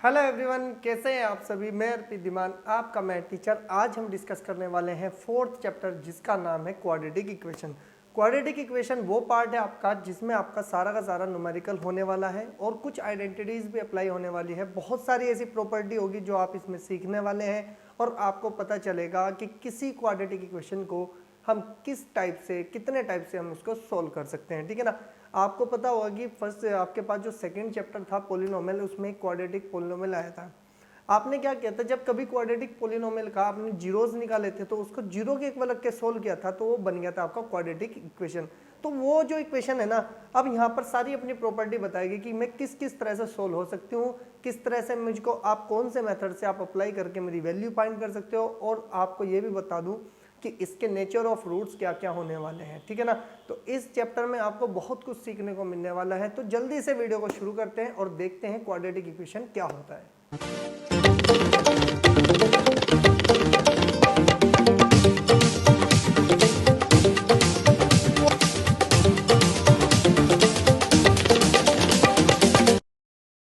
Hello everyone, कैसे हैं आप सभी। मैं अर्पित दिमान, आपका मैथ टीचर। आज हम डिस्कस करने वाले हैं फोर्थ चैप्टर जिसका नाम है क्वाड्रेटिक इक्वेशन। क्वाड्रेटिक इक्वेशन वो पार्ट है आपका जिसमें आपका सारा का सारा न्यूमेरिकल होने वाला है और कुछ आइडेंटिटीज भी अप्लाई होने वाली है। बहुत सारी ऐसी प्रॉपर्टी होगी जो आप इसमें सीखने वाले हैं और आपको पता चलेगा कि किसी क्वाड्रेटिक इक्वेशन को हम किस टाइप से, कितने टाइप से हम उसको सोल्व कर सकते हैं। ठीक है ना। आपको पता होगा कि फर्स्ट आपके पास जो सेकंड चैप्टर था पॉलिनोमियल, उसमें एक क्वाड्रेटिक पॉलिनोमियल आया था। आपने क्या किया था, जब कभी क्वाड्रेटिक पॉलिनोमियल का आपने जीरोस निकाले थे तो उसको जीरो के इक्वल रख के सोल्व किया था तो वो बन गया था आपका क्वाड्रेटिक इक्वेशन। तो वो जो इक्वेशन है ना, अब यहाँ पर सारी अपनी प्रॉपर्टी बताएगी कि मैं किस किस तरह से सोल्व हो सकती हूँ, किस तरह से मुझको आप कौन से मेथड से आप अप्लाई करके मेरी वैल्यू फाइंड कर सकते हो। और आपको ये भी बता दूँ कि इसके नेचर ऑफ रूट्स क्या क्या होने वाले हैं। ठीक है ना। तो इस चैप्टर में आपको बहुत कुछ सीखने को मिलने वाला है। तो जल्दी से वीडियो को शुरू करते हैं और देखते हैं क्वाड्रेटिक इक्वेशन क्या होता है।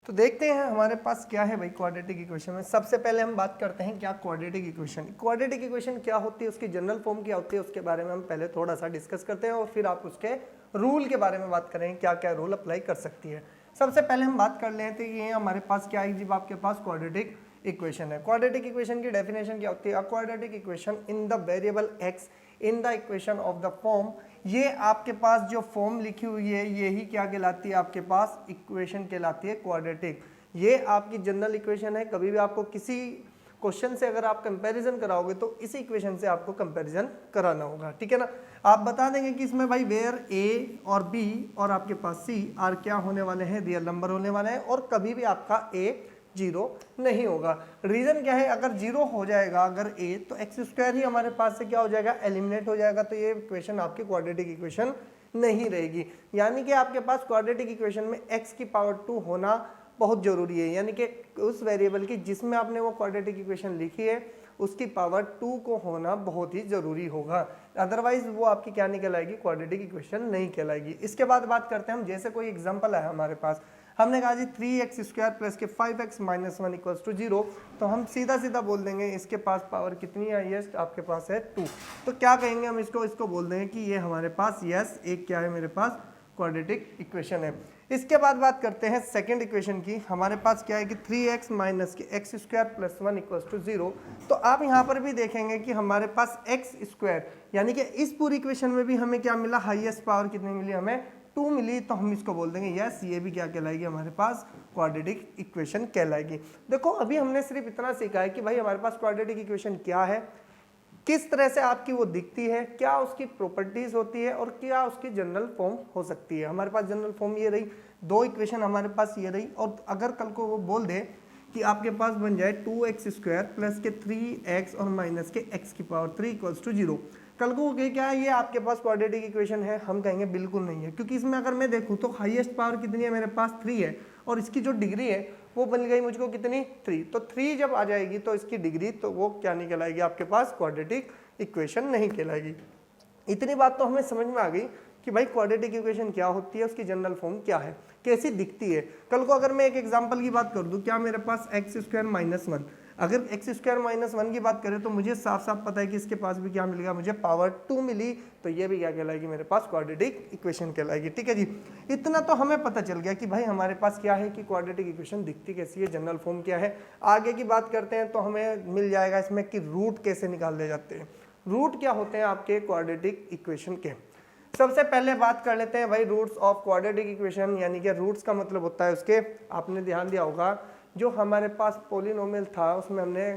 तो देखते हैं हमारे पास क्या है भाई क्वाड्रेटिक इक्वेशन में। सबसे पहले हम बात करते हैं क्या क्वाड्रेटिक इक्वेशन, क्वाड्रेटिक इक्वेशन क्या होती है, उसकी जनरल फॉर्म क्या होती है, उसके बारे में हम पहले थोड़ा सा डिस्कस करते हैं और फिर आप उसके रूल के बारे में बात करेंगे, क्या क्या रूल अप्लाई कर सकती है। सबसे पहले हम बात कर लेते हैं कि ये हमारे पास क्या है। जब आपके पास क्वाड्रेटिक इक्वेशन है, क्वाड्रेटिक इक्वेशन की डेफिनेशन क्या होती है। Quadratic equation in the variable x in the equation of the form, ये आपके पास जो फॉर्म लिखी हुई है यही क्या कहलाती है, आपके पास इक्वेशन कहलाती है क्वाड्रेटिक। ये आपकी जनरल इक्वेशन है। कभी भी आपको किसी क्वेश्चन से अगर आप कंपैरिजन कराओगे तो इसी इक्वेशन से आपको कंपैरिजन कराना होगा। ठीक है ना। आप बता देंगे कि इसमें भाई वेयर ए और बी और आपके पास सी आर क्या होने वाले हैं, रियल नंबर होने वाले हैं और कभी भी आपका ए जीरो नहीं होगा। रीजन क्या है, अगर जीरो हो जाएगा अगर ए तो एक्स स्क्वायर ही हमारे पास से क्या हो जाएगा, एलिमिनेट हो जाएगा। तो ये इक्वेशन आपकी क्वाड्रेटिक इक्वेशन नहीं रहेगी। यानी कि आपके पास क्वाड्रेटिक इक्वेशन में एक्स की पावर 2 होना बहुत जरूरी है। यानी कि उस वेरिएबल की जिसमें आपने वो क्वाड्रेटिक इक्वेशन लिखी है उसकी पावर 2 को होना बहुत ही जरूरी होगा, अदरवाइज वो आपकी क्या नहीं कहलाएगी, क्वाड्रेटिक इक्वेशन नहीं कहलाएगी। इसके बाद बात करते हैं हम, जैसे कोई एग्जांपल है हमारे पास, हमने कहा जी 3x स्क्वायर प्लस के 5x माइनस 1 इक्वल्स टू 0, तो हम सीधा सीधा बोल देंगे इसके पास पावर कितनी है, हाईएस्ट आपके पास है 2। तो क्या कहेंगे हम इसको बोल देंगे कि ये हमारे पास यस एक क्या है, मेरे पास क्वाड्रेटिक इक्वेशन है। इसके बाद बात करते हैं सेकंड इक्वेशन की। हमारे पास क्या है कि 3x माइनस के x square plus 1 equals to 0। तो आप यहाँ पर भी देखेंगे कि हमारे पास एक्स स्क्वायर यानी कि इस पूरी इक्वेशन में भी हमें क्या मिला, हाईएस्ट पावर कितनी मिली, हमें 2 मिली। तो हम इसको बोल देंगे यस ये भी क्या कहलाएगी, हमारे पास क्वाड्रेटिक इक्वेशन कहलाएगी। देखो अभी हमने सिर्फ इतना सीखा है कि भाई हमारे पास क्वाड्रेटिक इक्वेशन क्या है, किस तरह से आपकी वो दिखती है, क्या उसकी प्रॉपर्टीज होती है और क्या उसकी जनरल फॉर्म हो सकती है। हमारे पास जनरल फॉर्म ये रही, दो इक्वेशन हमारे पास ये रही। और अगर कल को वो बोल दे कि आपके पास बन जाए 2x स्क्वायर प्लस के 3x और माइनस के x की पावर 3 इक्वल्स टू 0, कल को क्या है ये आपके पास क्वाड्रेटिक इक्वेशन है, हम कहेंगे बिल्कुल नहीं है। क्योंकि इसमें अगर मैं देखूँ तो हाईएस्ट पावर कितनी है, मेरे पास 3 है और इसकी जो डिग्री है वो बन गई मुझको कितनी, 3। तो 3 जब आ जाएगी तो इसकी डिग्री तो वो क्या नहीं कहलाएगी, आपके पास क्वाड्रेटिक इक्वेशन नहीं कहलाएगी। इतनी बात तो हमें समझ में आ गई कि भाई क्वाड्रेटिक इक्वेशन क्या होती है, उसकी जनरल फॉर्म क्या है, कैसी दिखती है। कल को अगर मैं एक एग्जांपल की बात कर दूं, क्या मेरे पास एक्स स्क्वायर माइनस 1, अगर एक्स स्क्वायर माइनस 1 की बात करें तो मुझे साफ साफ पता है कि इसके पास भी क्या मिलेगा, मुझे पावर 2 मिली। तो ये भी क्या कहलाएगी, मेरे पास क्वाड्रेटिक इक्वेशन कहलाएगी। ठीक है जी। इतना तो हमें पता चल गया कि भाई हमारे पास क्या है कि क्वाड्रेटिक इक्वेशन दिखती कैसी है, जनरल फॉर्म क्या है। आगे की बात करते हैं तो हमें मिल जाएगा इसमें कि रूट कैसे निकाल ले जाते हैं। रूट क्या होते हैं आपके क्वाड्रेटिक इक्वेशन के। सबसे पहले बात कर लेते हैं भाई रूट्स ऑफ क्वाड्रेटिक इक्वेशन। यानी कि रूट्स का मतलब होता है उसके, आपने ध्यान दिया होगा जो हमारे पास पॉलिनोमियल था उसमें हमने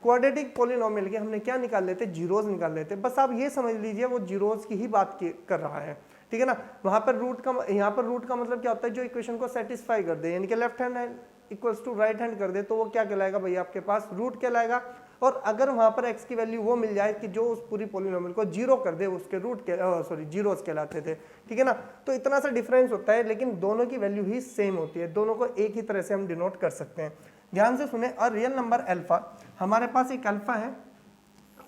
क्वाड्रेटिक पॉलिनोमियल के हमने क्या निकाल लेते, जीरोस निकाल लेते। बस आप ये समझ लीजिए वो जीरोस की ही बात कर रहा है। ठीक है ना। वहां पर रूट का, यहाँ पर रूट का मतलब क्या होता है, जो इक्वेशन को सेटिस्फाई कर दे, यानी कि left hand equals to right hand कर दे तो वो क्या कहलाएगा भाई, आपके पास रूट कहलाएगा। और अगर वहां पर x की वैल्यू वो मिल जाए कि जो उस पूरी पॉलिनोमियल को जीरो कर दे, उसके रूट के जीरोस कहलाते थे। ठीक है ना। तो इतना सा डिफरेंस होता है लेकिन दोनों की वैल्यू ही सेम होती है, दोनों को एक ही तरह से हम डिनोट कर सकते हैं। ध्यान से सुने, और रियल नंबर अल्फा, हमारे पास एक अल्फा है,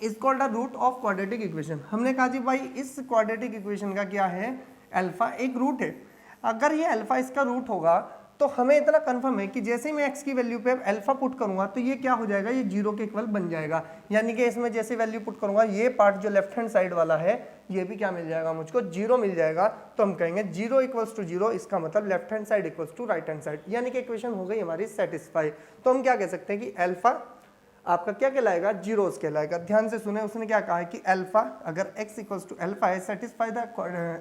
is called a root of quadratic equation. हमने कहा जी भाई इस क्वाड्रेटिक इक्वेशन का क्या है, अल्फा एक रूट है। अगर ये अल्फा इसका रूट होगा तो हमें इतना कंफर्म है कि जैसे ही मैं x की वैल्यू पे अल्फा पुट करूंगा तो ये क्या हो जाएगा, ये 0 के इक्वल बन जाएगा। यानी कि इसमें जैसे वैल्यू पुट करूंगा ये पार्ट जो लेफ्ट हैंड साइड वाला है ये भी क्या मिल जाएगा, मुझको 0 मिल जाएगा। तो हम कहेंगे 0 इक्वल्स टू 0, इसका मतलब left hand side equals to right hand side, यानी कि इक्वेशन हो गई हमारी सेटिस्फाई। तो हम क्या कह सकते हैं कि अल्फा आपका क्या कहलाएगा, जीरोस कहलाएगा। ध्यान से सुने, उसने क्या कहा है कि अल्फा अगर x इक्वल्स टू अल्फा है, satisfy the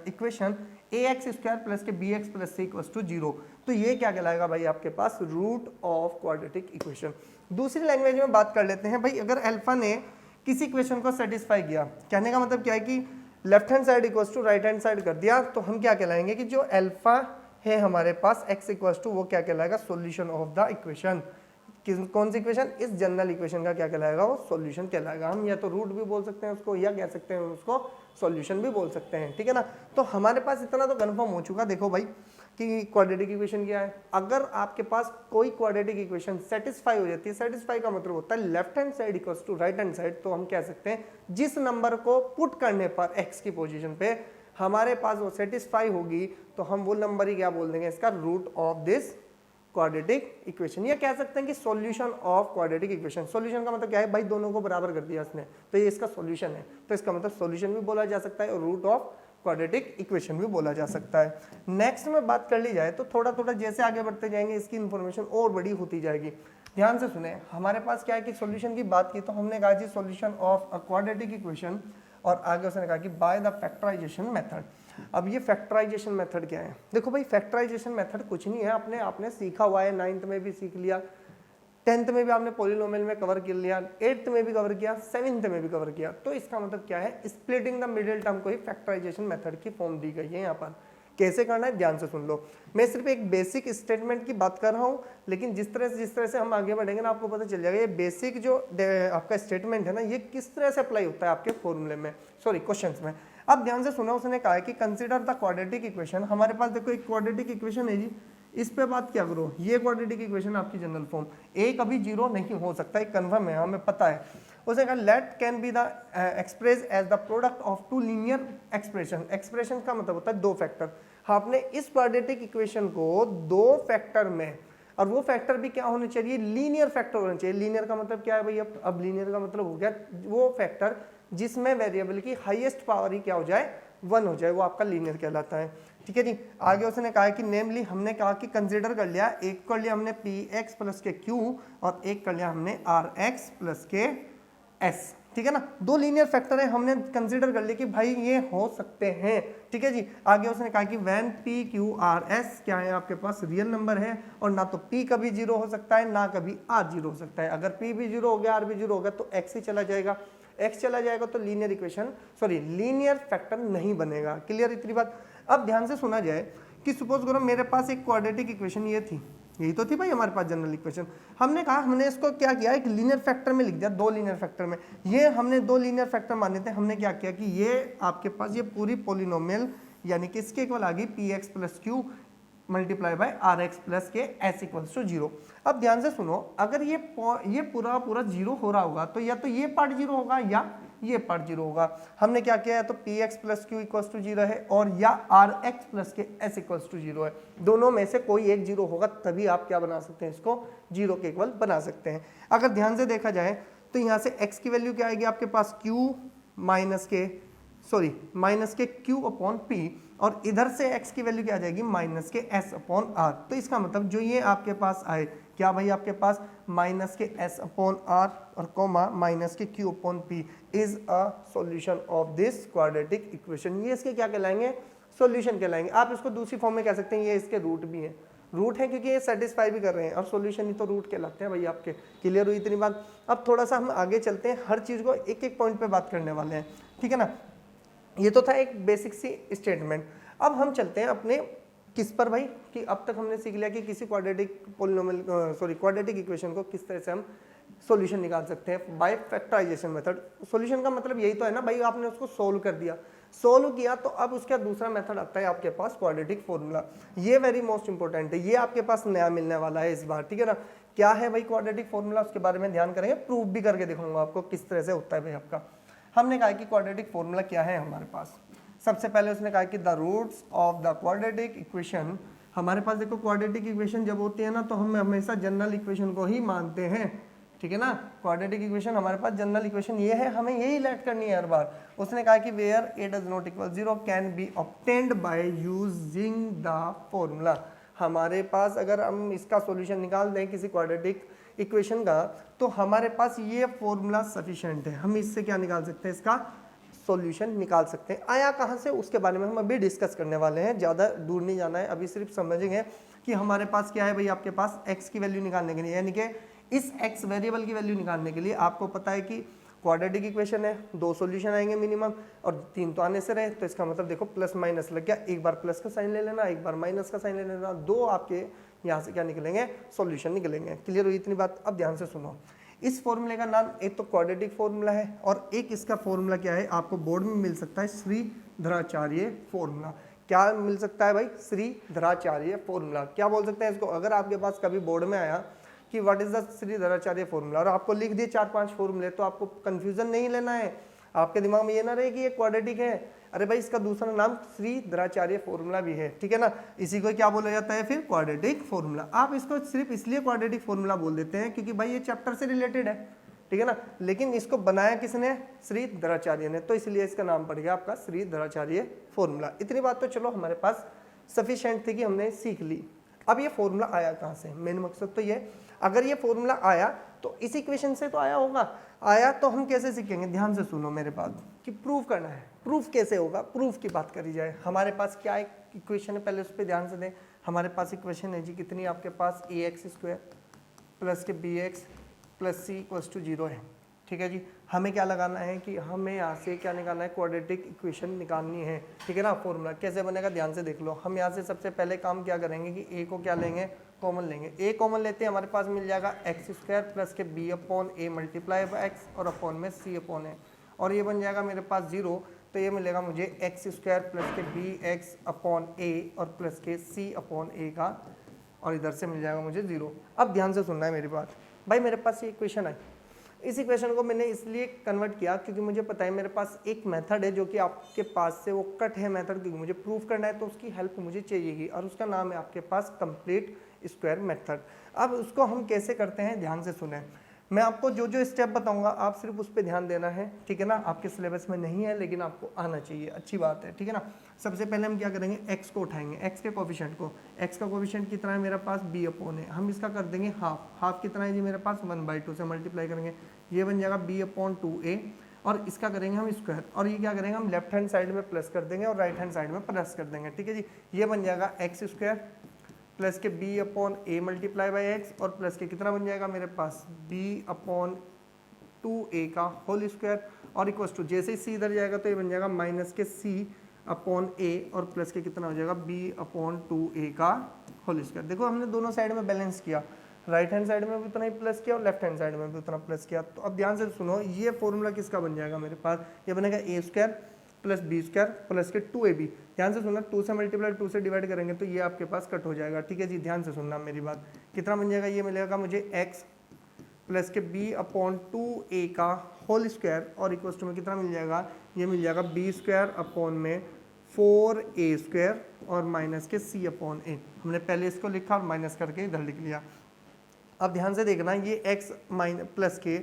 equation ax square plus के bx plus c equals to 0। तो ये क्या कहलाएगा भाई आपके पास, रूट ऑफ क्वाड्रेटिक इक्वेशन। दूसरी लैंग्वेज में बात कर लेते हैं भाई, अगर अल्फा ने किसी इक्वेशन को सेटिस्फाई किया, कहने का मतलब क्या है कि left hand side equals to right hand side कर दिया, तो हम क्या कहलाएंगे कि जो अल्फा है हमारे पास x इक्वल्स टू, वो क्या कहलाएगा, सॉल्यूशन ऑफ द इक्वेशन। कौन सी इक्वेशन, इस जनरल इक्वेशन का क्या कहलाएगा, वो सॉल्यूशन कहलाएगा। हम या तो रूट भी बोल सकते हैं उसको, या कह सकते हैं उसको सॉल्यूशन भी बोल सकते हैं, ठीक है ना। तो हमारे पास इतना तो कंफर्म हो चुका, देखो भाई कि क्वाड्रेटिक इक्वेशन क्या है। अगर आपके पास कोई क्वाड्रेटिक इक्वेशन सेटिस्फाई हो जाती है, सेटिस्फाई का मतलब होता है left hand side equals to right hand side, तो हम कह सकते हैं जिस नंबर को पुट करने पर x की पोजीशन पे हमारे पास वो सेटिस्फाई होगी, तो हम वो नंबर ही क्या बोल देंगे, इसका root of this quadratic equation. ये कह सकते हैं कि solution of quadratic equation. Solution का मतलब क्या है भाई, दोनों को बराबर कर दिया इसने, तो ये इसका सॉल्यूशन है। तो इसका मतलब सॉल्यूशन भी बोला जा सकता है और रूट ऑफ क्वाड्रेटिक इक्वेशन भी बोला जा सकता है। नेक्स्ट में बात कर ली जाए तो थोड़ा थोड़ा जैसे आगे बढ़ते जाएंगे इसकी इंफॉर्मेशन और बड़ी होती जाएगी। ध्यान से सुने, हमारे पास क्या है कि सॉल्यूशन की बात की तो हमने कहा जी solution of a quadratic equation, और आगे उसने कहा कि बाय द फैक्टराइजेशन मेथड। अब ये फैक्टराइजेशन मेथड क्या है, देखो भाई फैक्टराइजेशन मेथड कुछ नहीं है, आपने सीखा हुआ है, 9th में भी सीख लिया, 10th में भी आपने पॉलिनोमियल में कवर कर लिया, 8th में भी कवर किया, 7th में भी कवर किया। तो इसका मतलब क्या है, स्प्लिटिंग द मिडिल टर्म को ही फैक्टराइजेशन मेथड की फॉर्म दी गई है। यहाँ पर कैसे करना है ध्यान से सुन लो, मैं सिर्फ एक बेसिक स्टेटमेंट की बात कर रहा हूँ, लेकिन जिस तरह से हम आगे बढ़ेंगे ना आपको पता चल जाएगा ये बेसिक जो आपका स्टेटमेंट है ना, ये किस तरह से अप्लाई होता है आपके फॉर्मूले में, सॉरी क्वेश्चंस में। अब ध्यान से सुना, उसने कहा है कि कंसीडर द क्वाड्रेटिक इक्वेशन। हमारे पास देखो एक क्वाड्रेटिक इक्वेशन है जी, इस पे बात क्या करो, ये क्वाड्रेटिक इक्वेशन आपकी जनरल फॉर्म, ए कभी जीरो नहीं हो सकता, एक कन्फर्म है, हमें पता है। उसने कहा let can be the express as the product of two linear expression. Expression का मतलब होता है दो फैक्टर। आपने इस क्वाड्रेटिक इक्वेशन को दो फैक्टर में, और वो फैक्टर भी क्या होने चाहिए, लीनियर फैक्टर होने चाहिए। लीनियर का मतलब क्या है भाई, अब लीनियर का मतलब हो गया वो फैक्टर जिसमें वेरिएबल की हाईएस्ट पावर ही क्या हो जाए, 1 हो जाए, वो आपका लीनियर कहलाता है। ठीक है जी। आगे उसने कहा कि नेमली, हमने कहा कि कंसीडर कर लिया, एक कर लिया हमने पी एक्स प्लस के क्यू, और एक कर लिया हमने आर एक्स प्लस के एस। ठीक है ना, दो लीनियर फैक्टर है, हमने कंसीडर कर लिया कि भाई ये हो सकते हैं। ठीक है जी। आगे उसने कहा कि when P Q R S क्या है, आपके पास रियल नंबर है, और ना तो पी कभी जीरो हो सकता है ना कभी आर जीरो हो सकता है। अगर पी भी जीरो हो गया आर भी जीरो हो गया तो एक्स ही चला जाएगा, एक्स चला जाएगा तो linear equation, sorry linear factor नहीं बनेगा। क्लियर इतनी बात। अब ध्यान से सुना जाए कि सपोज करो मेरे पास एक क्वाड्रेटिक इक्वेशन ये थी, यही तो थी भाई हमारे पास जनरल इक्वेशन। हमने कहा हमने इसको क्या किया, एक लीनियर फैक्टर में लिख दिया, दो लीनियर फैक्टर में। ये हमने दो लीनियर फैक्टर माने थे, हमने क्या किया कि ये आपके पास ये पूरी पॉलिनोमियल यानी कि इसके इक्वल आ गई p x plus q multiply by r x plus के एस इक्वल्स टू जीरो। अब ध्यान से सुनो, अगर ये पूरा जीरो हो रहा होगा तो या तो ये पार्ट जीरो होगा या ये पार्ट जीरो होगा। हमने क्या किया है, तो p x plus q equals to zero है, और या आर एक्स प्लस के एस इक्वल्स टू जीरो है। दोनों में से कोई एक जीरो होगा, तभी आप क्या बना सकते हैं, इसको जीरो के इक्वल बना सकते हैं। अगर ध्यान से देखा जाए तो यहाँ से एक्स की वैल्यू क्या आएगी आपके पास, क्यू माइनस के क्यू अपॉन पी, और इधर से x की वैल्यू क्या आ जाएगी, माइनस के s अपॉन आर। तो इसका मतलब जो ये आपके पास आए क्या भाई, आपके पास माइनस के s अपॉन आर और कोमा माइनस के q upon p is a solution of this quadratic equation. ये इसके क्या कहलाएंगे, सॉल्यूशन कहलाएंगे। आप इसको दूसरी फॉर्म में कह सकते हैं ये इसके रूट भी हैं, रूट है क्योंकि ये सेटिस्फाई भी कर रहे हैं, और सॉल्यूशन ही तो रूट कहलाते हैं भाई आपके। क्लियर हुई इतनी बात। अब थोड़ा सा हम आगे चलते हैं, हर चीज़ को एक एक पॉइंट पे बात करने वाले हैं, ठीक है ना। ये तो था एक बेसिक सी स्टेटमेंट। अब हम चलते हैं अपने किस पर भाई, कि अब तक हमने सीख लिया कि किसी क्वाड्रेटिक इक्वेशन को किस तरह से हम सॉल्यूशन निकाल सकते हैं बाय फैक्टराइजेशन मेथड। सॉल्यूशन का मतलब यही तो है ना भाई, आपने उसको सोल्व कर दिया, सोल्व किया तो अब उसका दूसरा मेथड आता है आपके पास क्वाड्रेटिक फॉर्मूला। ये वेरी मोस्ट इंपॉर्टेंट है, ये आपके पास नया मिलने वाला है इस बार, ठीक है ना। क्या है भाई क्वाड्रेटिक फॉर्मूला, उसके बारे में ध्यान करेंगे, प्रूफ भी करके दिखाऊंगा आपको किस तरह से होता है भाई आपका। हमने कहा कि क्वाड्रेटिक फॉर्मूला क्या है हमारे पास। सबसे पहले उसने कहा कि the roots of the quadratic equation हमारे पास देखो क्वाड्रेटिक इक्वेशन जब होती है ना तो हम हमेशा जनरल इक्वेशन को ही मानते हैं, ठीक है ना। क्वाड्रेटिक इक्वेशन हमारे पास जनरल इक्वेशन ये है, हमें यही लेट करनी है हर बार। उसने कहा कि where a does not equal 0 can be obtained by using the formula. हमारे पास अगर हम इसका सॉल्यूशन निकाल दें किसी क्वाड्रेटिक इक्वेशन का तो हमारे पास ये फॉर्मूला सफिशिएंट है, हम इससे क्या निकाल सकते हैं, इसका सॉल्यूशन निकाल सकते हैं। आया कहाँ से उसके बारे में हम अभी डिस्कस करने वाले हैं, ज़्यादा दूर नहीं जाना है, अभी सिर्फ समझेंगे कि हमारे पास क्या है भाई। आपके पास x की वैल्यू निकालने के लिए, यानी कि इस x वेरिएबल की वैल्यू निकालने के लिए आपको पता है कि क्वाड्रेटिक इक्वेशन है, 2 सॉल्यूशन आएंगे मिनिमम और 3 तो आने से रहे, तो इसका मतलब देखो प्लस माइनस लग गया, एक बार प्लस का साइन ले लेना, एक बार माइनस का साइन ले लेना, 2 आपके यहाँ से क्या निकलेंगे, सॉल्यूशन निकलेंगे। क्लियर हुई इतनी बात। अब ध्यान से सुनो, इस फॉर्मूले का नाम एक तो क्वाड्रेटिक फॉर्मूला है और एक इसका फॉर्मूला क्या है, आपको बोर्ड में मिल सकता है श्रीधराचार्य फॉर्मूला। क्या मिल सकता है भाई, श्रीधराचार्य फॉर्मूला। क्या बोल सकते हैं इसको, अगर आपके पास कभी बोर्ड में आया कि what is the Shridharacharya formula और आपको लिख दिए 4-5 फॉर्मूले, तो आपको कंफ्यूजन नहीं लेना है, आपके दिमाग में ये ना रहे कि ये क्वाड्रेटिक है, अरे भाई इसका दूसरा नाम श्रीधराचार्य फॉर्मूला भी है, ठीक है ना। इसी को क्या बोला जाता है फिर, क्वाड्रेटिक फॉर्मूला। आप इसको सिर्फ इसलिए क्वाड्रेटिक फॉर्मूला बोल देते हैं क्योंकि भाई ये चैप्टर से रिलेटेड है, ठीक है ना, लेकिन इसको बनाया किसने, श्रीधराचार्य ने, तो इसलिए इसका नाम पड़ गया आपका श्रीधराचार्य फॉर्मूला। इतनी बात तो चलो हमारे पास सफिशिएंट थी कि हमने सीख ली। अब ये फॉर्मूला आया कहाँ से, मेन मकसद तो ये, अगर ये फॉर्मूला आया तो इस इक्वेशन से तो आया होगा, आया तो हम कैसे सीखेंगे, ध्यान से सुनो मेरे बात, कि प्रूफ करना है। प्रूफ कैसे होगा, प्रूफ की बात करी जाए। हमारे पास क्या एक इक्वेशन है, पहले उस पर ध्यान से दें। हमारे पास इक्वेशन है जी कितनी, आपके पास ax² प्लस के bx plus c equals to 0 है, ठीक है जी। हमें क्या लगाना है कि हमें यहाँ से क्या निकालना है, क्वाड्रेटिक इक्वेशन निकालनी है, ठीक है ना। फॉर्मूला कैसे बनेगा ध्यान से देख लो। हम यहाँ से सबसे पहले काम क्या करेंगे कि a को क्या लेंगे, कॉमन लेंगे। a कॉमन लेते हैं, हमारे पास मिल जाएगा x² प्लस के b/a मल्टीप्लाई बाय x और अपॉन में c/a, और ये बन जाएगा मेरे पास 0, तो ये मिलेगा मुझे x² प्लस के bx/a और प्लस के c/a का, और इधर से मिल जाएगा मुझे 0। अब ध्यान से सुनना है मेरी बात भाई, मेरे पास ये इक्वेशन आई, इस इक्वेशन को मैंने इसलिए कन्वर्ट किया क्योंकि मुझे पता है मेरे पास एक मेथड है जो कि आपके पास से वो कट है मेथड, क्योंकि मुझे प्रूफ करना है तो उसकी हेल्प मुझे चाहिएगी, और उसका नाम है आपके पास कंप्लीट स्क्वायर मेथड। अब उसको हम कैसे करते हैं ध्यान से सुने, मैं आपको जो जो स्टेप बताऊंगा आप सिर्फ उस पर ध्यान देना है, ठीक है ना। आपके सिलेबस में नहीं है लेकिन आपको आना चाहिए, अच्छी बात है, ठीक है ना। सबसे पहले हम क्या करेंगे, x को उठाएंगे, x के कोफिशिएंट को, x का कोफिशिएंट कितना है मेरे पास, b/a है, हम इसका कर देंगे हाफ, हाफ कितना है जी मेरे पास 1/2 से मल्टीप्लाई करेंगे, ये बन जाएगा b/2a, और इसका करेंगे हम स्क्वायर, और ये क्या करेंगे हम लेफ्ट हैंड साइड में प्लस कर देंगे और राइट हैंड साइड में प्लस कर देंगे, ठीक है जी। ये बन जाएगा x² प्लस के b/a मल्टीप्लाई बाई x, और प्लस के कितना बन जाएगा मेरे पास b/2a का होल स्क्वायर, और इक्वल्स टू जैसे ही c इधर जाएगा तो ये बन जाएगा माइनस के c/a, और प्लस के कितना हो जाएगा b/2a का होल स्क्वायर। देखो हमने दोनों साइड में बैलेंस किया, राइट हैंड साइड में भी उतना ही प्लस किया और लेफ्ट हैंड साइड में भी उतना प्लस किया। तो अब ध्यान से सुनो, ये फॉर्मूला किसका बन जाएगा मेरे पास, ये बनेगा a² प्लस b² प्लस के 2ab। ध्यान से सुनना, 2 से मल्टीप्लाई 2 से डिवाइड करेंगे तो ये आपके पास कट हो जाएगा, ठीक है जी। ध्यान से सुनना मेरी बात, कितना बन जाएगा, ये मिलेगा मुझे x प्लस के b/2a का होल स्क्वायर, और इक्वल्स टू में कितना मिल जाएगा, ये मिल जाएगा b² में 4a² और माइनस के c/a। हमने पहले इसको लिखा और माइनस करके इधर लिख लिया। अब ध्यान से देखना, ये x माइनस प्लस के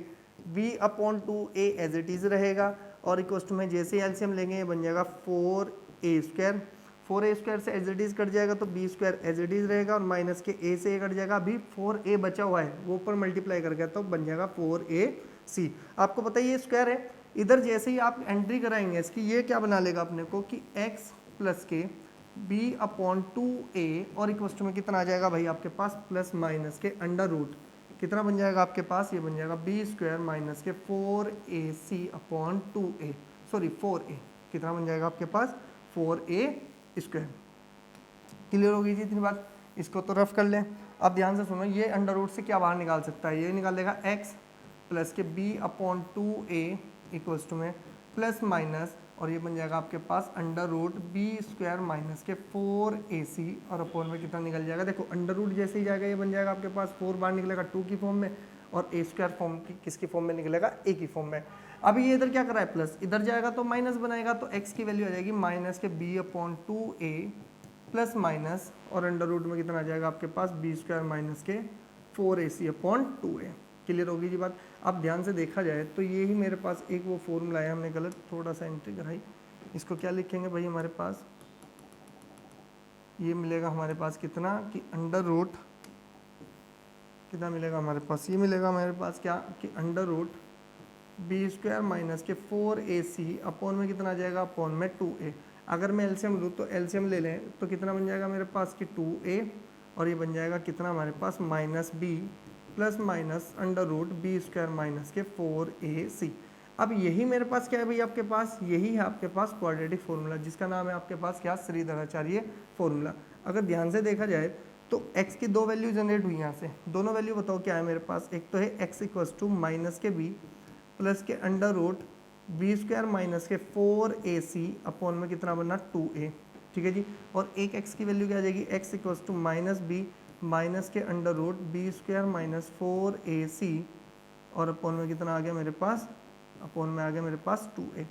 b/2a एज इट इज रहेगा, और इक्वल्स टू में जैसे एलसीएम लेंगे ये बन जाएगा 4a², 4a² से एज इट इज कट जाएगा तो b² एज इट इज रहेगा, और माइनस के a से a कट जाएगा, अभी 4a बचा हुआ है वो ऊपर मल्टीप्लाई कर गया तो बन जाएगा 4ac। आपको पता है ये स्क्वायर है, इधर जैसे ही आप एंट्री कराएंगे इसकी, ये क्या बना लेगा अपने को कि x प्लस के b/2a, और इक्वल्स टू में कितना आ जाएगा भाई आपके पास प्लस माइनस के अंडर रूट, कितना बन जाएगा आपके पास, ये बन जाएगा b² माइनस के 4ac/2a, सॉरी 4a, कितना बन जाएगा आपके पास 4a²। क्लियर होगी जी इतनी बात, इसको तो रफ कर लें। अब ध्यान से सुनो, ये अंडर रूट से क्या बाहर निकाल सकता है, ये निकाल देगा x प्लस के b/2a इक्वल्स टू में प्लस माइनस, और ये बन जाएगा आपके पास अंडर रूट b² माइनस के 4ac, और अपॉन में कितना निकल जाएगा, देखो अंडर रूट जैसे ही जाएगा ये बन जाएगा आपके पास 4 बार निकलेगा 2 की फॉर्म में, और a² फॉर्म की किसकी फॉर्म में निकलेगा, a की फॉर्म में। अभी ये इधर क्या कर रहा है प्लस, इधर जाएगा तो माइनस बनाएगा, तो x की वैल्यू आ जाएगी माइनस के b/2a प्लस माइनस और अंडर रूट में कितना आ जाएगा आपके पास बी स्क्वायर माइनस के 4ac अपॉन 2a। क्लियर होगी जी बात। अब ध्यान से देखा जाए तो ये ही मेरे पास एक वो फॉर्मूला है, हमने गलत थोड़ा सा एंट्री कराई। इसको क्या लिखेंगे भाई, हमारे पास ये मिलेगा हमारे पास कितना कि अंडर रूट कितना मिलेगा हमारे पास, ये मिलेगा हमारे पास क्या कि under root B square minus के 4ac अपॉन में कितना आ जाएगा अपॉन में 2a। अगर मैं एलसीएम लूँ तो एलसीएम ले लें तो कितना बन जाएगा मेरे पास कि 2a और ये बन जाएगा कितना हमारे पास minus B plus minus under root B square minus के 4ac। अब यही मेरे पास क्या है भाई, आपके पास यही है आपके पास क्वाड्रेटिक फॉर्मूला जिसका नाम है आपके पास क्या, श्रीधराचार्य फॉर्मूला। अगर ध्यान से देखा जाए तो x की दो वैल्यू जनरेट हुई यहाँ से, दोनों वैल्यू बताओ क्या है मेरे पास। एक तो है x इक्वल्स टू माइनस के b प्लस के under root B square minus के 4ac अपॉन में कितना बनना 2a, ठीक है जी। और एक x की वैल्यू क्या आ जाएगी, x equals to minus B minus के under root B square minus 4ac और अपॉन में कितना आ गया मेरे पास, अपॉन में आ गया मेरे पास 2a,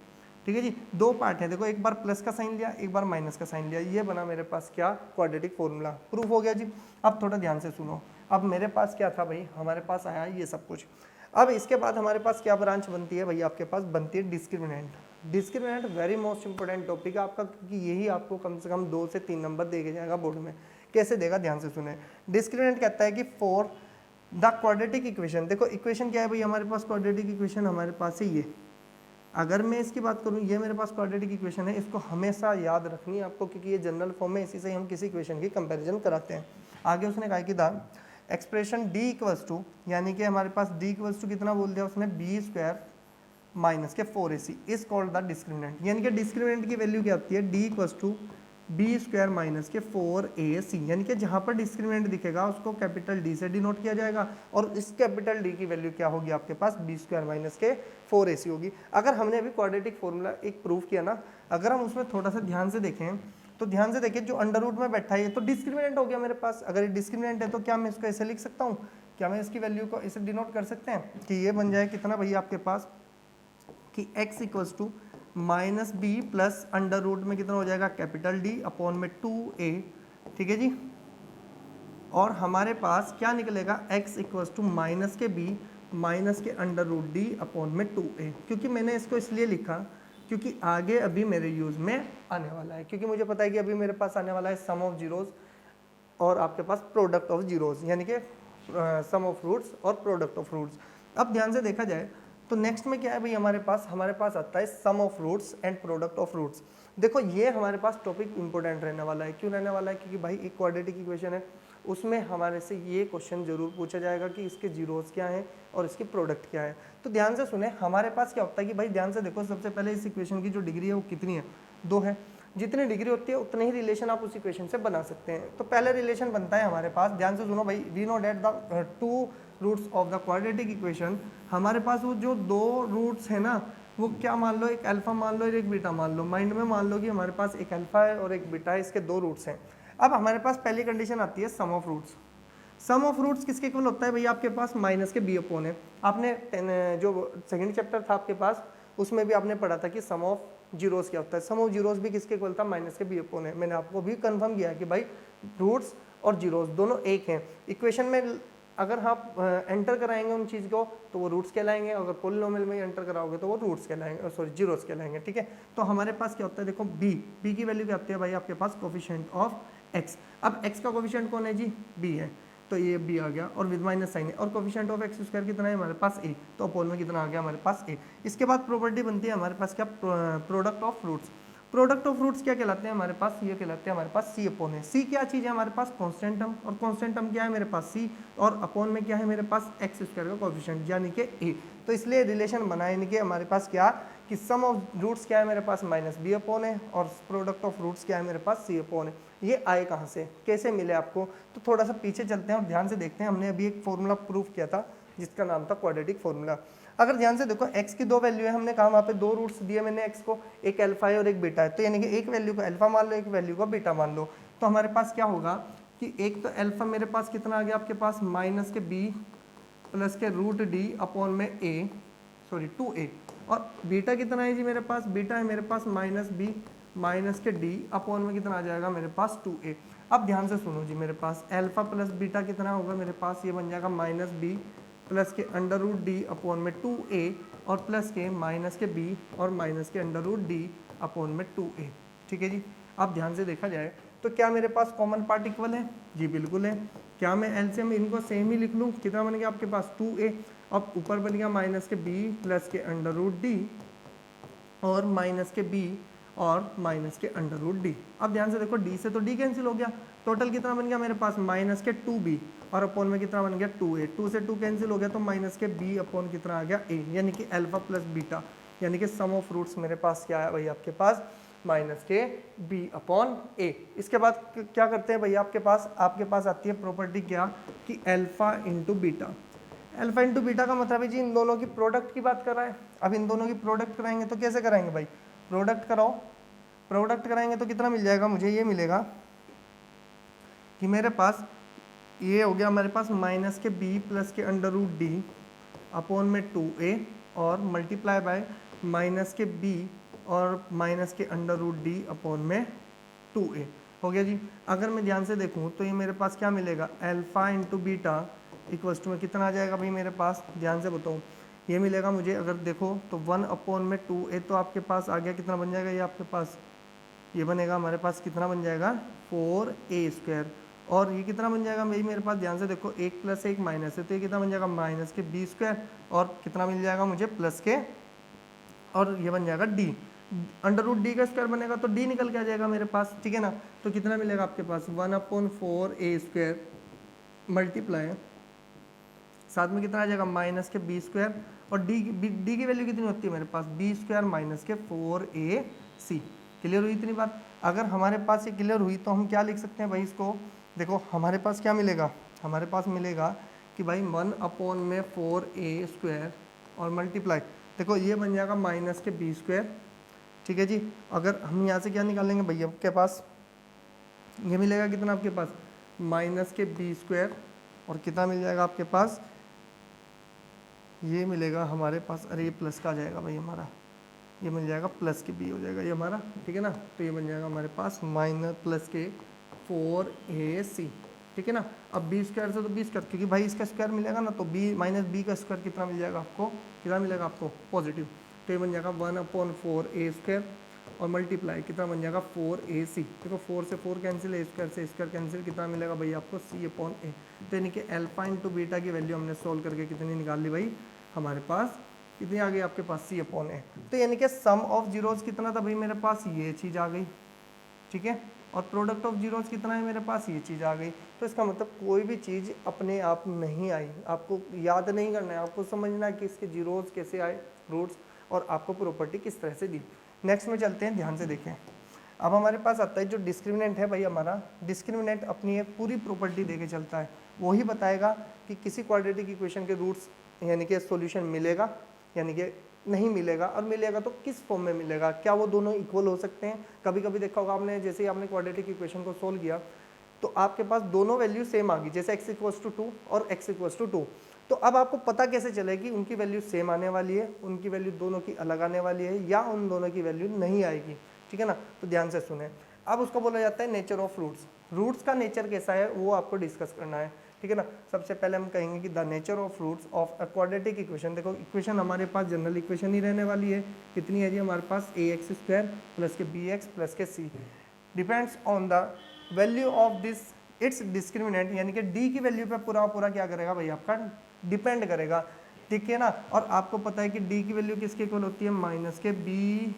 ठीक है जी। दो पार्ट है देखो, एक बार प्लस का साइन लिया एक बार माइनस का साइन लिया, ये बना मेरे पास क्या क्वाड्रेटिक फॉर्मूला, प्रूफ हो गया जी। अब थोड़ा ध्यान से सुनो, अब मेरे पास क्या था भाई, हमारे पास आया ये सब कुछ। अब इसके बाद हमारे पास क्या ब्रांच बनती है भाई, आपके पास बनती है discriminant. Discriminant very most important topic है आपका, क्योंकि यही आपको कम से कम 2 से 3 नंबर देके जाएगा बोर्ड में। कैसे देगा, ध्यान से सुने। डिस्क्रिमिनेंट कहता है कि फॉर द क्वाड्रेटिक इक्वेशन, देखो इक्वेशन क्या है भाई हमारे पास, क्वाड्रेटिक इक्वेशन हमारे पास है ये। अगर मैं इसकी बात करूं, ये मेरे पास क्वाड्रेटिक इक्वेशन है, इसको हमेशा याद रखनी है आपको, क्योंकि ये जनरल फॉर्म में, इसी से हम किसी इक्वेशन की कंपैरिजन कराते हैं। आगे उसने कहा कि the expression d equals to, यानी कि हमारे पास d इक्वल्स टू कितना बोल दिया उसने, बी स्क्वायर माइनस के 4ac is called the discriminant. यानी कि डिस्क्रिमिनेंट की वैल्यू क्या आती है, d equals to b square minus के 4ac, यानी कि जहां पर डिस्क्रिमिनेंट दिखेगा उसको कैपिटल D से डिनोट किया जाएगा, और इस कैपिटल D की वैल्यू क्या होगी आपके पास, बी स्क्वायर माइनस के 4ac होगी। अगर हमने अभी क्वाड्रेटिक फॉर्मूला एक प्रूव किया ना, अगर हम उसमें थोड़ा सा ध्यान से देखें तो ध्यान से देखिए, जो अंडर रूट में बैठा है ये तो डिस्क्रिमिनेंट हो गया मेरे पास। अगर ये डिस्क्रिमिनेंट है तो क्या मैं इसको ऐसे लिख सकता हूँ, क्या मैं इसकी वैल्यू को ऐसे डिनोट कर सकते हैं कि ये बन जाए कितना भैया आपके पास कि x equals to minus B plus under root में कितना हो जाएगा कैपिटल D अपॉन में 2a, ठीक है जी। और हमारे पास क्या निकलेगा, x इक्वल्स टू माइनस के b माइनस के अंडर रूट D अपॉन में 2a। क्योंकि मैंने इसको इसलिए लिखा क्योंकि आगे अभी मेरे यूज में आने वाला है, क्योंकि मुझे पता है कि अभी मेरे पास आने वाला है सम ऑफ जीरोस और आपके पास प्रोडक्ट ऑफ जीरोस, यानी कि सम ऑफ रूट्स और प्रोडक्ट ऑफ रूट्स। अब ध्यान से देखा जाए तो नेक्स्ट में क्या है भाई, हमारे पास आता है sum of roots and product of roots. देखो ये हमारे पास टॉपिक इंपॉर्टेंट रहने वाला है। क्यों रहने वाला है, क्योंकि भाई एक क्वाड्रेटिक इक्वेशन है, उसमें हमारे से ये क्वेश्चन जरूर पूछा जाएगा कि इसके जीरोस क्या हैं और इसकी प्रोडक्ट क्या है। तो ध्यान से सुने, हमारे पास क्या होता है कि भाई ध्यान से देखो, सबसे पहले इस इक्वेशन की जो डिग्री है वो कितनी है, 2 है। जितनी डिग्री होती है उतने ही रिलेशन आप उस इक्वेशन से बना सकते हैं। तो पहले रिलेशन बनता है हमारे पास, ध्यान से सुनो भाई, we know that the 2 roots of the quadratic equation. हमारे पास वो जो 2 रूट्स है ना, वो क्या मान लो, एक अल्फा मान लो और एक बीटा मान लो। माइंड में मान लो कि हमारे पास एक अल्फा है और एक बीटा है, इसके 2 रूट्स हैं। अब हमारे पास पहली कंडीशन आती है sum of roots. Sum of roots किसके इक्वल होता है भैया, आपके पास माइनस के बी अपॉन है। आपने जो सेकंड चैप्टर था आपके पास, उसमें भी आपने पढ़ा था कि सम ऑफ जीरोस क्या होता है। सम ऑफ जीरोस भी किसके इक्वल था, माइनस के बी अपॉन है। मैंने आपको भी कंफर्म किया कि भाई रूट्स और जीरोस दोनों एक हैं। इक्वेशन में अगर आप एंटर कराएंगे उन चीज़ को तो वो रूट्स कहलाएंगे, अगर पॉलिनोमियल में एंटर कराओगे तो वो रूट्स कहलाएंगे, सॉरी जीरोस कहलाएंगे, ठीक है। तो हमारे पास क्या होता है, देखो बी की वैल्यू क्या आती है भाई आपके पास, कोफिशिएंट ऑफ एक्स। अब एक्स का कोफिशिएंट कौन है जी, बी है, तो ये बी आ गया और विद माइनस साइन है। और कोफिशिएंट ऑफ एक्स स्क्वायर कितना है हमारे पास, ए, तो अपॉन में कितना आ गया हमारे पास ए। इसके बाद प्रॉपर्टी बनती है हमारे पास क्या, product of roots. Product of roots क्या कहलाते हैं हमारे पास, ये कहलाते हैं हमारे पास सी अपॉन है। सी क्या चीज़ है हमारे पास, कांस्टेंट टर्म, और कांस्टेंट टर्म क्या है मेरे पास सी, और अपॉन में क्या है मेरे पास एक्स स्क्वायर का कोफिशिएंट यानी कि ए। तो इसलिए रिलेशन बना, यानी कि हमारे पास क्या कि सम ऑफ रूट्स क्या है मेरे पास माइनस बी अपॉन है, और प्रोडक्ट ऑफ रूट्स क्या है मेरे पास सी अपॉन है। ये आए कहाँ से, कैसे मिले आपको, तो थोड़ा सा पीछे चलते हैं और ध्यान से देखते हैं। हमने अभी एक फॉर्मूला प्रूफ किया था जिसका नाम था क्वाड्रेटिक फॉर्मूला। अगर ध्यान से देखो, x की 2 वैल्यू है, हमने कहा वहाँ पे 2 रूट्स दिए मैंने x को, एक अल्फा है और एक बीटा है। तो यानी कि एक वैल्यू को अल्फा मान लो, एक वैल्यू को बीटा मान लो। तो हमारे पास क्या होगा कि एक तो अल्फा मेरे पास कितना आ गया आपके पास, माइनस के b प्लस के रूट d अपॉन में a, सॉरी 2a। और बीटा कितना है जी मेरे पास, बीटा है मेरे पास माइनस b माइनस के डी अपॉन में कितना आ जाएगा मेरे पास 2a। अब ध्यान से सुनो जी, मेरे पास अल्फा प्लस बीटा कितना होगा मेरे पास, ये बन जाएगा माइनस बी प्लस के अंडर रूट डी अपॉन में 2a और प्लस के माइनस के b और माइनस के अंडर रूट डी अपॉन में 2a। ठीक है जी। अब ध्यान से देखा जाए तो क्या मेरे पास कॉमन पार्ट इक्वल है, जी बिल्कुल है। क्या मैं एलसीएम इनको सेम ही लिख लूँ, कितना बन गया आपके पास 2a, अब ऊपर बन गया माइनस के b प्लस के अंडर रूट डी और माइनस के b और माइनस के अंडर रूट डी। अब ध्यान से देखो d से तो d कैंसिल हो गया, टोटल कितना बन गया मेरे पास माइनस के 2b और अपॉन में कितना बन गया 2a, 2 से 2 कैंसिल हो गया तो माइनस के b अपॉन कितना आ गया a, यानी कि अल्फा प्लस बीटा, यानी कि सम ऑफ रूट्स मेरे पास क्या है भाई आपके पास माइनस के b अपॉन a। इसके बाद क्या करते हैं भैया आपके पास आती है प्रॉपर्टी क्या कि alpha into beta. Alpha into beta का मतलब है जी इन दोनों की प्रोडक्ट की बात कर रहा है। अब इन दोनों की प्रोडक्ट कराएंगे तो कैसे कराएंगे भाई, प्रोडक्ट कराओ, प्रोडक्ट कराएंगे तो कितना मिल जाएगा, मुझे ये मिलेगा कि मेरे पास ये हो गया हमारे पास माइनस के b प्लस के अंडर रूट डी अपॉन में 2a और मल्टीप्लाई बाय माइनस के b और माइनस के अंडर रूट डी अपॉन में 2a हो गया जी। अगर मैं ध्यान से देखूँ तो ये मेरे पास क्या मिलेगा, alpha into beta equals to में कितना आ जाएगा भाई मेरे पास, ध्यान से बताऊँ ये मिलेगा मुझे, अगर देखो तो 1 अपॉन में 2a तो आपके पास आ गया, कितना बन जाएगा ये आपके पास, ये बनेगा हमारे पास कितना बन जाएगा 4a², और ये कितना बन जाएगा भाई मेरे पास, ध्यान से देखो 1 प्लस 1 माइनस है तो ये कितना बन जाएगा माइनस के b² और कितना मिल जाएगा मुझे प्लस के, और ये बन जाएगा d, अंडर रूट डी का स्क्वायर बनेगा तो d निकल के आ जाएगा मेरे पास, ठीक है ना। तो कितना मिलेगा आपके पास 1/4a² मल्टीप्लाई साथ में कितना आ जाएगा माइनस के b² और d की वैल्यू कितनी होती है मेरे पास b² माइनस के 4ac। क्लियर हुई इतनी बात। अगर हमारे पास ये क्लियर हुई तो हम क्या लिख सकते हैं भाई इसको, देखो हमारे पास क्या मिलेगा, हमारे पास मिलेगा कि भाई 1 अपॉन में 4a² और मल्टीप्लाई, देखो ये बन जाएगा माइनस के b², ठीक है जी। अगर हम यहाँ से क्या निकालेंगे भैया आपके पास, ये मिलेगा कितना आपके पास माइनस के b² और कितना मिल जाएगा आपके पास, ये मिलेगा हमारे पास, अरे ये प्लस का आ जाएगा भाई हमारा, ये मिल जाएगा प्लस के b हो जाएगा ये हमारा, ठीक है ना। तो ये बन जाएगा हमारे पास माइनस प्लस के 4ac, ठीक है ना। अब b² से तो b², क्योंकि भाई इसका स्क्वायर मिलेगा ना तो b माइनस b का स्क्वायर कितना मिल जाएगा आपको, कितना मिलेगा आपको पॉजिटिव, तो ये बन जाएगा 1/4a² और मल्टीप्लाई कितना बन जाएगा 4ac, देखो 4 से 4 कैंसिल है, स्क्वायर से स्क्वायर कैंसिल, कितना मिलेगा भाई आपको c/a। तो यानी कि अल्फा इंटू बीटा की वैल्यू हमने सोल्व करके कितनी निकाल ली भाई, हमारे पास कितनी आ गई आपके पास c/a। तो यानी कि सम ऑफ जीरोस कितना था भाई मेरे पास, ये चीज़ आ गई, ठीक है, और प्रोडक्ट ऑफ जीरोस कितना है मेरे पास, ये चीज़ आ गई। तो इसका मतलब कोई भी चीज़ अपने आप नहीं आई, आपको याद नहीं करना है, आपको समझना है कि इसके जीरोस कैसे आए, रूट्स, और आपको प्रॉपर्टी किस तरह से दी। नेक्स्ट में चलते हैं, ध्यान से देखें। अब हमारे पास आता है जो डिस्क्रिमिनेंट है भाई हमारा, डिस्क्रिमिनेंट अपनी एक पूरी प्रॉपर्टी देके चलता है, वही बताएगा कि किसी क्वाड्रेटिक इक्वेशन के रूट्स यानी कि सॉल्यूशन मिलेगा यानी कि नहीं मिलेगा, और मिलेगा तो किस फॉर्म में मिलेगा, क्या वो दोनों इक्वल हो सकते हैं। कभी कभी देखा होगा आपने, जैसे ही आपने क्वाड्रेटिक इक्वेशन को सोल्व किया तो आपके पास दोनों वैल्यू सेम आ गई, जैसे x=2 और x=2, तो अब आपको पता कैसे चलेगी उनकी वैल्यू सेम आने वाली है, उनकी वैल्यू दोनों की अलग आने वाली है, या उन दोनों की वैल्यू नहीं आएगी, ठीक है ना। तो ध्यान से सुने। अब उसको बोला जाता है नेचर ऑफ रूट्स। रूट्स का नेचर कैसा है वो आपको डिस्कस करना है, ठीक है ना। सबसे पहले हम कहेंगे कि the nature of roots of a quadratic equation. देखो इक्वेशन हमारे पास जनरल इक्वेशन ही रहने वाली है, कितनी है जी हमारे पास ax² प्लस के bx प्लस के c depends on the value of this it's discriminant, यानी कि d की वैल्यू पे पूरा पूरा क्या करेगा भाई आपका डिपेंड करेगा, ठीक है ना। और आपको पता है कि d की वैल्यू किसके इक्वल होती है, माइनस के b²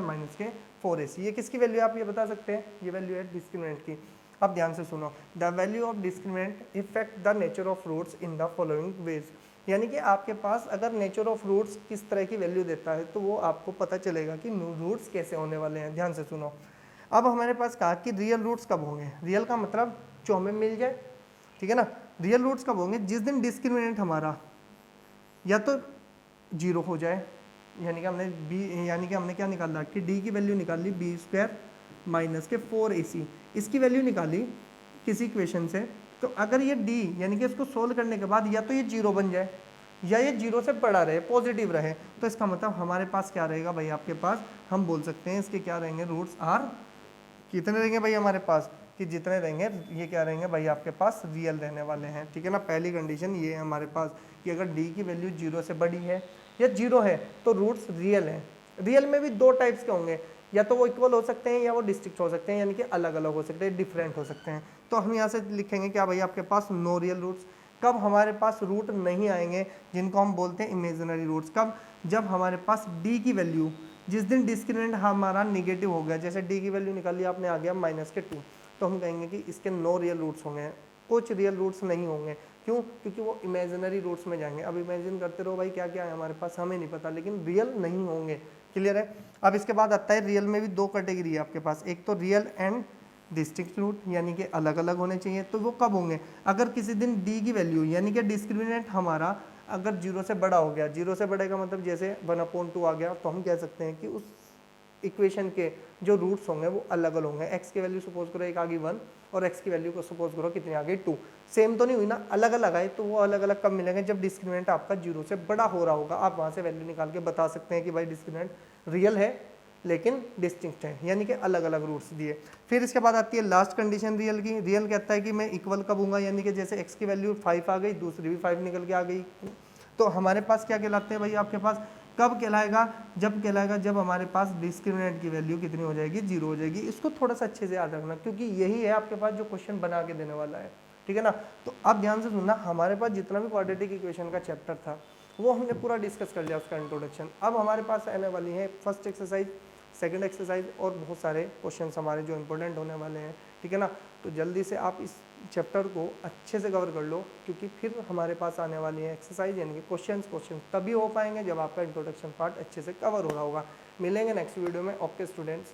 माइनस के 4ac। ये किसकी वैल्यू है आप ये बता सकते हैं, ये वैल्यू है डिस्क्रिमिनेंट की। अब ध्यान से सुनो, the value of discriminant effect the nature of roots in the following ways, यानी कि आपके पास अगर नेचर ऑफ रूट्स किस तरह की वैल्यू देता है तो वो आपको पता चलेगा कि रूट्स कैसे होने वाले हैं। ध्यान से सुनो। अब हमारे पास कहा कि रियल रूट्स कब होंगे, रियल का मतलब जो हमें मिल जाए, ठीक है ना। रियल रूट्स कब होंगे, जिस दिन डिस्क्रिमिनेंट हमारा या तो जीरो हो जाए, यानी कि हमने क्या निकाला कि d की वैल्यू निकाल ली b² माइनस के 4ac, इसकी वैल्यू निकाली किसी इक्वेशन से, तो अगर ये d यानी कि इसको सोल्व करने के बाद या तो ये जीरो बन जाए या ये 0 से बड़ा रहे, पॉजिटिव रहे, तो इसका मतलब हमारे पास क्या रहेगा भाई, आपके पास हम बोल सकते हैं इसके क्या रहेंगे, रूट्स आर कितने रहेंगे भाई हमारे पास, कि जितने रहेंगे ये क्या रहेंगे भाई आपके पास रियल रहने वाले हैं। ठीक है ना, पहली कंडीशन ये है हमारे पास कि अगर डी की वैल्यू 0 से बड़ी है या 0 है तो रूट्स रियल हैं। रियल में भी दो टाइप्स के होंगे, या तो वो इक्वल हो सकते हैं या वो डिस्टिंक्ट हो सकते हैं, यानी कि अलग अलग हो सकते हैं, डिफरेंट हो सकते हैं। तो हम यहाँ से लिखेंगे क्या भाई आपके पास नो रियल रूट्स। कब हमारे पास रूट नहीं आएंगे, जिनको हम बोलते हैं इमेजिनरी रूट्स, कब, जब हमारे पास डी की वैल्यू, जिस दिन डिस्क्रिमिनेंट हमारा निगेटिव हो गया, जैसे डी की वैल्यू निकाली आपने आ गया -2, तो हम कहेंगे कि इसके नो रियल रूट्स होंगे, कुछ रियल रूट्स नहीं होंगे। क्यों? क्योंकि वो इमेजिनरी रूट्स में जाएंगे। अब इमेजिन करते रहो भाई क्या क्या है हमारे पास, हमें नहीं पता, लेकिन रियल नहीं होंगे। क्लियर है। अब इसके बाद आता है रियल में भी दो कैटेगरी है आपके पास, एक तो रियल एंड डिस्टिंक्ट रूट, यानी कि अलग अलग होने चाहिए। तो वो कब होंगे, अगर किसी दिन डी की वैल्यू यानी कि डिस्क्रिमिनेंट हमारा अगर 0 से बड़ा हो गया, 0 से बड़े का मतलब जैसे 1/2 आ गया, तो हम कह सकते हैं कि उस इक्वेशन के जो रूट्स होंगे वो अलग अलग होंगे। x की वैल्यू सपोज करो एक आ गई 1 और x की वैल्यू को सपोज करो कितनी आ गई 2, सेम तो नहीं हुई ना, अलग अलग आए। तो वो अलग अलग कब मिलेंगे, जब डिस्क्रिमिनेंट आपका 0 से बड़ा हो रहा होगा। आप वहाँ से वैल्यू निकाल के बता सकते हैं कि भाई डिस्क्रिमिनेंट रियल है लेकिन डिस्टिंक्ट है, यानी कि अलग अलग रूट्स दिए। फिर इसके बाद आती है लास्ट कंडीशन रियल की। रियल कहता है कि मैं इक्वल कब हूँगा, यानी कि जैसे x की वैल्यू 5 आ गई, दूसरी भी 5 निकल के आ गई, तो हमारे पास क्या कहलाते हैं भाई आपके पास, कब कहलाएगा, जब कहलाएगा जब हमारे पास डिस्क्रिमिनेंट की वैल्यू कितनी हो जाएगी, 0 हो जाएगी। इसको थोड़ा सा अच्छे से याद रखना, क्योंकि यही है आपके पास जो क्वेश्चन बना के देने वाला है। ठीक है ना, तो अब ध्यान से सुनना, हमारे पास जितना भी क्वाड्रेटिक इक्वेशन का चैप्टर था वो हमने पूरा डिस्कस कर लिया, उसका इंट्रोडक्शन। अब हमारे पास आने वाली है फर्स्ट एक्सरसाइज, सेकंड एक्सरसाइज और बहुत सारे क्वेश्चंस हमारे जो इंपॉर्टेंट होने वाले हैं। ठीक है ना, तो जल्दी से आप इस चैप्टर को अच्छे से कवर कर लो, क्योंकि फिर हमारे पास आने वाली है एक्सरसाइज, यानी कि क्वेश्चन तभी हो पाएंगे जब आपका इंट्रोडक्शन पार्ट अच्छे से कवर हो रहा होगा। मिलेंगे नेक्स्ट वीडियो में। Okay students.